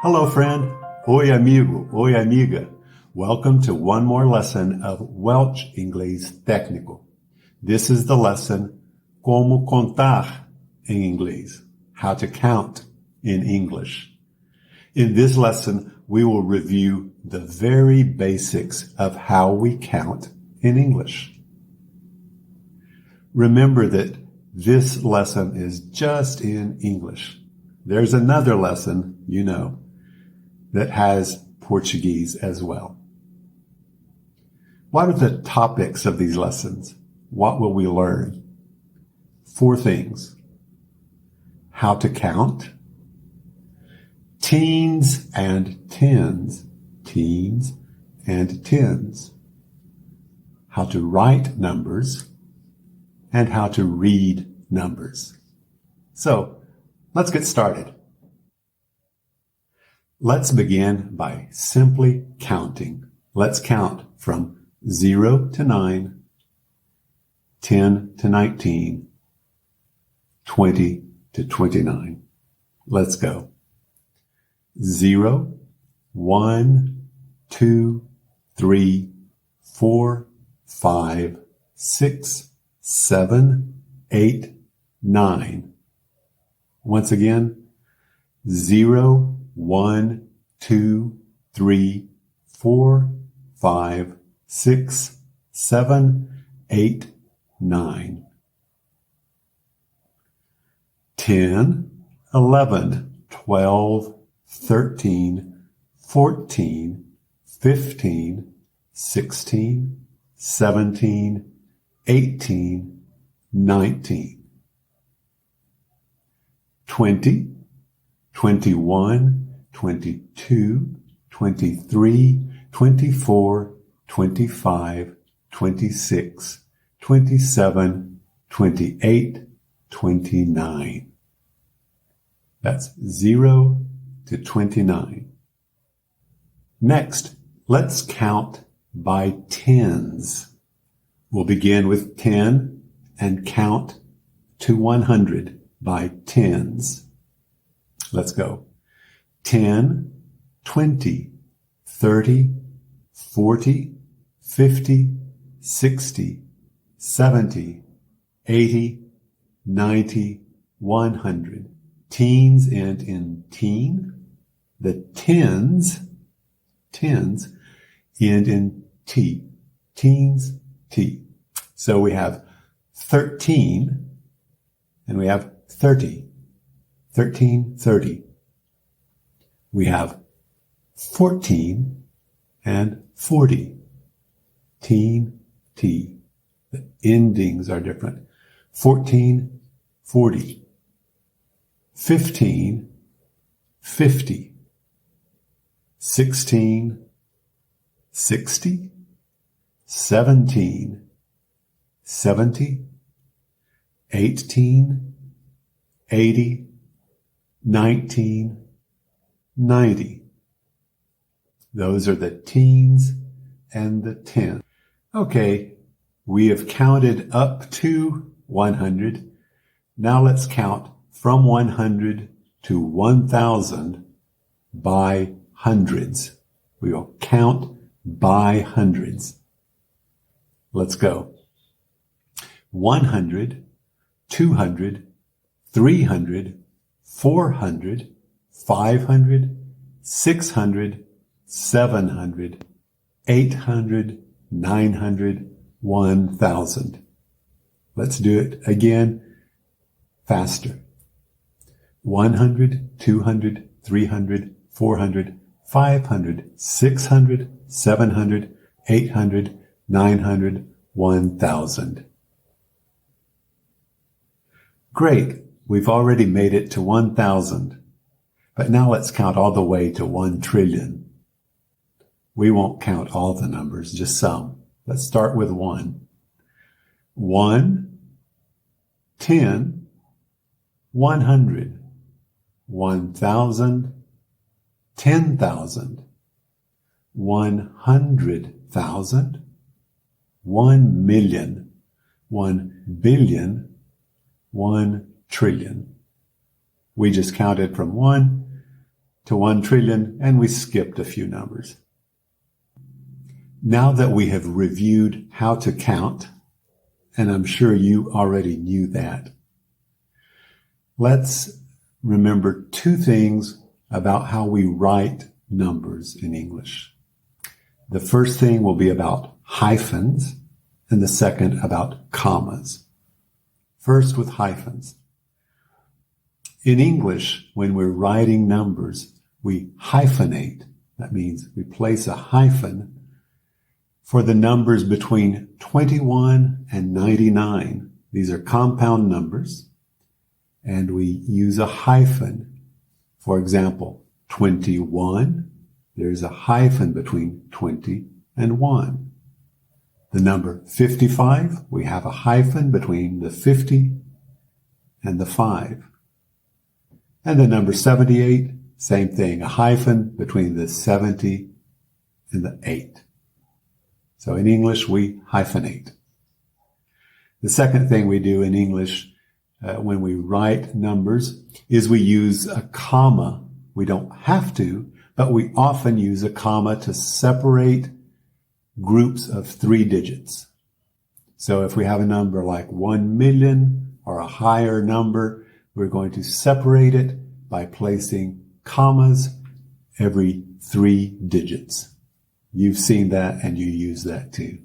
Hello, friend. Oi, amigo. Oi, amiga. Welcome to one more lesson of Welsh Inglês Técnico. This is the lesson Como Contar em Inglês, how to count in English. In this lesson, we will review the very basics of how we count in English. Remember that this lesson is just in English. There's another lesson, that has Portuguese as well. What are the topics of these lessons? What will we learn? 4 things. How to count, teens and tens, how to write numbers, and how to read numbers. So, let's get started. Let's begin by simply counting. Let's count from 0 to 9, 10 to 19, 20 to 29. Let's go. 0, 1, 2, 3, 4, 5, 6, 7, 8, 9. Once again, 0, 1, 2, 3, 4, 5, 6, 7, 8, 9. 10, 11, 12, 13, 14, 15, 16, 17, 18, 19. 20, 21, 22, 23, 24, 25, 26, 27, 28, 29. That's 0 to 29. Next, let's count by tens. We'll begin with 10 and count to 100 by tens. Let's go. 10, 20, 30, 40, 50, 60, 70, 80, 90, 100. Teens end in teen. The tens end in T. Teens, T. So we have 13 and we have 30. 13, 30. We have 14 and 40. Teen, T. The endings are different. 14, 40. 15, 50. 16, 60. 17, 70. 18, 80. 19, 90. Those are the teens and the tens. Okay, we have counted up to 100. Now let's count from 100 to 1,000 by hundreds. We will count by hundreds. Let's go. 100, 200, 300, 400, 500, 600, 700, 800, 900, 1,000. Let's do it again faster. 100, 200, 300, 400, 500, 600, 700, 800, 900, 1,000. Great. We've already made it to 1,000. But now let's count all the way to 1 trillion. We won't count all the numbers, just some. Let's start with 1. 1, 10, 100, 1,000, 10,000, 100,000, 1 million, 1 billion, 1 trillion. We just counted from 1 to 1 trillion, and we skipped a few numbers. Now that we have reviewed how to count, and I'm sure you already knew that, let's remember 2 things about how we write numbers in English. The first thing will be about hyphens, and the second about commas. First with hyphens. In English, when we're writing numbers, we hyphenate. That means we place a hyphen for the numbers between 21 and 99. These are compound numbers, and we use a hyphen. For example, 21, there's a hyphen between 20 and 1. The number 55, we have a hyphen between the 50 and the 5. And the number 78, same thing, a hyphen between the 70 and the 8. So in English, we hyphenate. The second thing we do in English when we write numbers is we use a comma. We don't have to, but we often use a comma to separate groups of 3 digits. So if we have a number like 1 million or a higher number, we're going to separate it by placing commas every 3 digits. You've seen that and you use that too.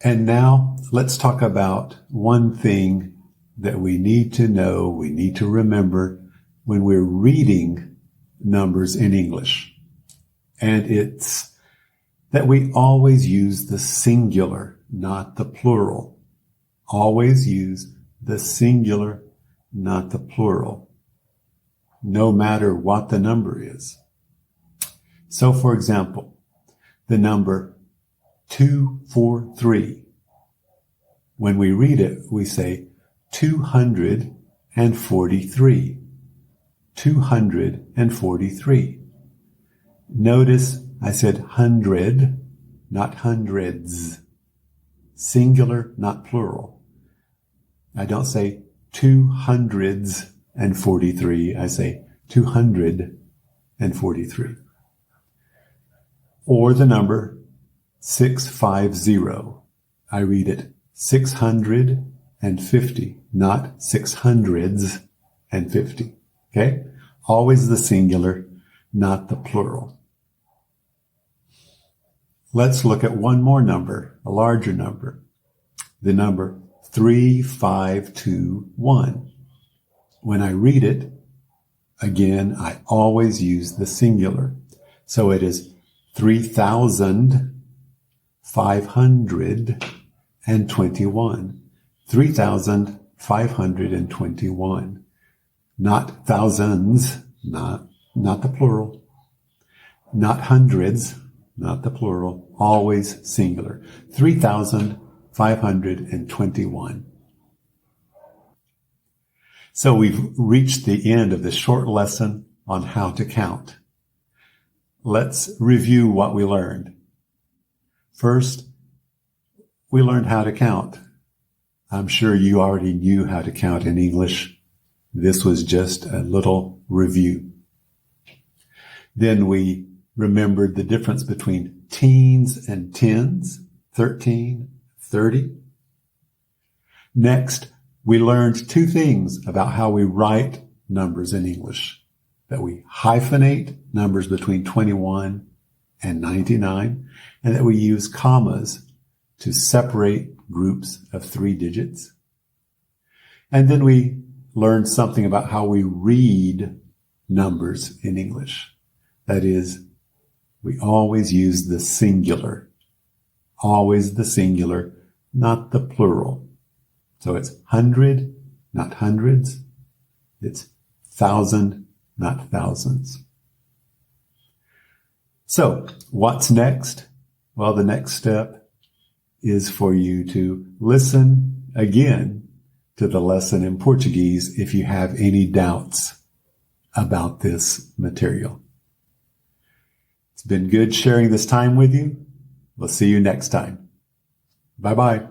And now let's talk about one thing that we need to know, we need to remember when we're reading numbers in English. And it's that we always use the singular, not the plural. Always use the singular, not the plural, no matter what the number is. So, for example, the number 243. When we read it, we say 243. 243. Notice I said 100, not hundreds. Singular, not plural. I don't say 243. I say 243. Or the number 650. I read it 650, not 650. Okay? Always the singular, not the plural. Let's look at one more number, a larger number. The number 3521. When I read it, again, I always use the singular. So it is 3,521. 3,521. Not thousands, not the plural. Not hundreds, not the plural. Always singular. 3,521. So we've reached the end of this short lesson on how to count. Let's review what we learned. First, we learned how to count. I'm sure you already knew how to count in English. This was just a little review. Then we remembered the difference between teens and tens, 13, 30. Next, we learned 2 things about how we write numbers in English. That we hyphenate numbers between 21 and 99, and that we use commas to separate groups of 3 digits. And then we learned something about how we read numbers in English. That is, we always use the singular. Always the singular, not the plural. So it's 100, not hundreds. It's 1,000, not thousands. So, what's next? Well, the next step is for you to listen again to the lesson in Portuguese if you have any doubts about this material. It's been good sharing this time with you. We'll see you next time. Bye-bye.